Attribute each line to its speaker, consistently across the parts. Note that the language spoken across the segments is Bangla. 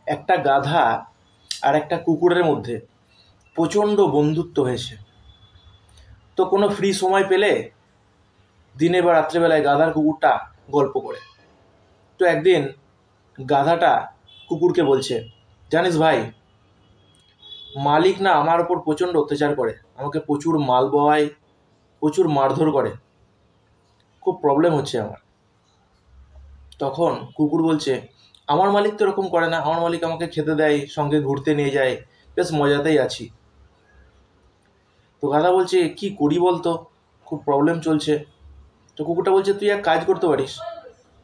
Speaker 1: একটা গাধা আর একটা কুকুরের মধ্যে প্রচণ্ড বন্ধুত্ব হয়েছে। তো কোনো ফ্রি সময় পেলে দিনে বা রাত্রেবেলায় গাধার কুকুরটা গল্প করে। তো একদিন গাধাটা কুকুরকে বলছে, জানিস ভাই, মালিক না আমার ওপর প্রচণ্ড অত্যাচার করে, আমাকে প্রচুর মাল বওয়ায়, প্রচুর মারধর করে, খুব প্রবলেম হচ্ছে আমার। তখন কুকুর বলছে, আমার মালিক তো এরকম করে না, আমার মালিক আমাকে খেতে দেয়, সঙ্গে ঘুরতে নিয়ে যায়, বেশ মজাতেই আছি। তো গাধা বলছে, কি করি বলতো, খুব প্রবলেম চলছে। তো কুকুরটা বলছে, তুই এক কাজ করতে পারিস,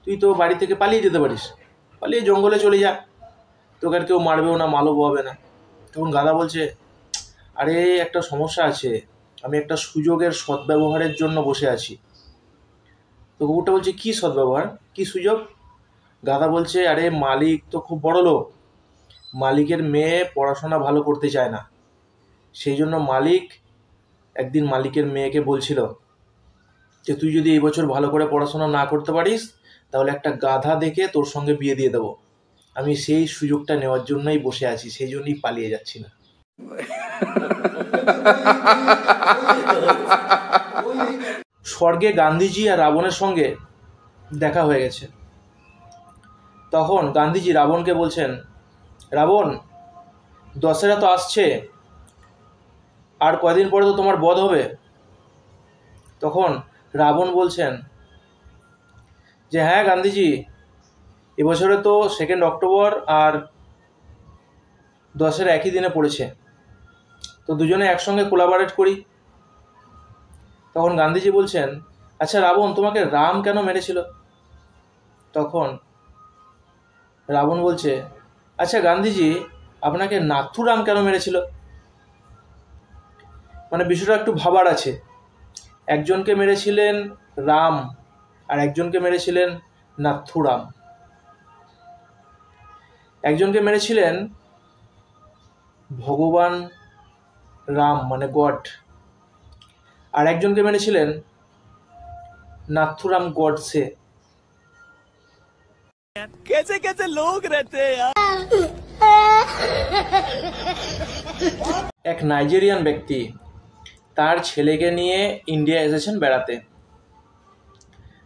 Speaker 1: তুই তো বাড়ি থেকে পালিয়ে যেতে পারিস, পালিয়ে জঙ্গলে চলে যা, তোকে আর কেউ মারবেও না, মালও বোয়াবে না। তখন গাধা বলছে, আরে একটা সমস্যা আছে, আমি একটা সুযোগের সদ্ব্যবহারের জন্য বসে আছি। তো কুকুরটা বলছে, কি সদ্ব্যবহার, কি সুযোগ? গাধা বলছে, আরে মালিক তো খুব বড় লোক, মালিকের মেয়ে পড়াশোনা ভালো করতে চায় না, সেই জন্য মালিক একদিন মালিকের মেয়েকে বলছিল যে তুই যদি এই বছর ভালো করে পড়াশোনা না করতে পারিস তাহলে একটা গাধা দেখে তোর সঙ্গে বিয়ে দিয়ে দেবো। আমি সেই সুযোগটা নেওয়ার জন্যই বসে আছি, সেই জন্যই পালিয়ে যাচ্ছি না। স্বর্গে গান্ধীজি আর রাবণের সঙ্গে দেখা হয়ে গেছে। তখন গান্ধীজি রাবণকে বলছেন, রাবণ, দশেরা তো আসছে, আর কয়দিন পরে তো তোমার বধ হবে। তখন রাবণ বলছেন যে, হ্যাঁ গান্ধীজি, এবছরে তো 2 অক্টোবর আর দশেরা একই দিনে পড়েছে, তো দুজনে একসঙ্গে কোলাবরেট করি। তখন গান্ধীজি বলছেন, আচ্ছা রাবণ, তোমাকে রাম কেন মেরেছিল? তখন রাবণ বলছে, আচ্ছা গান্ধীজি, আপনাকে নাথুরাম কেন মেরেছিল? মানে বিষয়টা একটু ভাবার আছে। একজনকে মেরেছিলেন রাম আর একজনকে মেরেছিলেন নাথুরাম। একজনকে মেরেছিলেন ভগবান রাম মানে গড, আর একজনকে মেরেছিলেন নাথুরাম গডসে।
Speaker 2: कैसे कैसे लोग रहते हैं यार।
Speaker 1: এক নাইজেরিয়ান ব্যক্তি তার ছেলেকে নিয়ে ইন্ডিয়া এসেছেন বেড়াতে।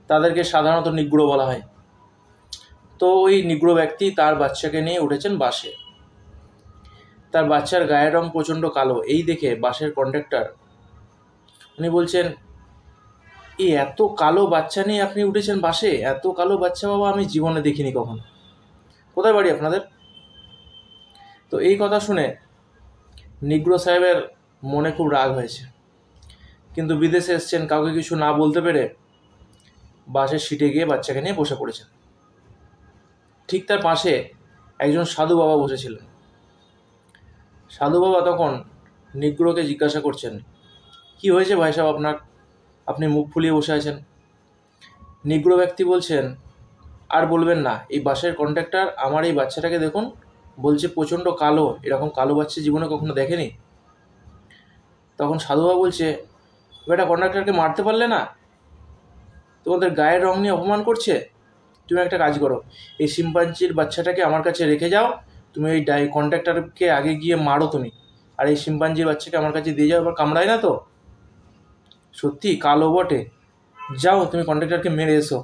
Speaker 1: তাদেরকে সাধারণত নিগ্রো বলা হয়। তো ওই নিগ্রো ব্যক্তি তার বাচ্চাকে নিয়ে উঠেছেন বাসে। তার বাচ্চার গায়ের রং প্রচণ্ড কালো। এই দেখে বাসের কন্ডাক্টর উনি বলছেন, এই এত কালো বাচ্চা নিয়ে আপনি উঠেছেন বাসে? এত কালো বাচ্চা বাবা আমি জীবনে দেখিনি কখনো। কোথায় বাড়ি আপনাদের? তো এই কথা শুনে নিগ্রো সাহেবের মনে খুব রাগ হয়েছে, কিন্তু বিদেশে এসছেন, কাউকে কিছু না বলতে পেরে বাসের সিটে গিয়ে বাচ্চাকে নিয়ে বসে পড়েছেন। ঠিক তার পাশে একজন সাধু বাবা বসেছিলেন। সাধু বাবা তখন নিগ্রোকে জিজ্ঞাসা করছেন, কি হয়েছে ভাই সাহেব আপনার, আপনি মুখ ফুলিয়ে বসে আছেন? নিগ্রো ব্যক্তি বলছেন, আর বলবেন না, এই বাসের কন্ডাক্টর আমার এই বাচ্চাটাকে দেখুন, বলছে প্রচণ্ড কালো, এরকম কালো বাচ্চা জীবনে কখনো দেখেনি। তখন সাধু বাবা বলছে, বেটা কন্ডাক্টরকে মারতে পারলে না? তোমাদের গায়ের রং নিয়ে অপমান করছে। তুমি একটা কাজ করো, এই শিম্পাঞ্জির বাচ্চাটাকে আমার কাছে রেখে যাও, তুমি ওই কন্ডাক্টরকে আগে গিয়ে মারো তুমি, আর এই শিম্পাঞ্জির বাচ্চাকে আমার কাছে দিয়ে যাও, এবার কামড়ায় না তো? সত্যি কালো বটে, যাও তুমি কন্ডাক্টরকে মেরে এসো।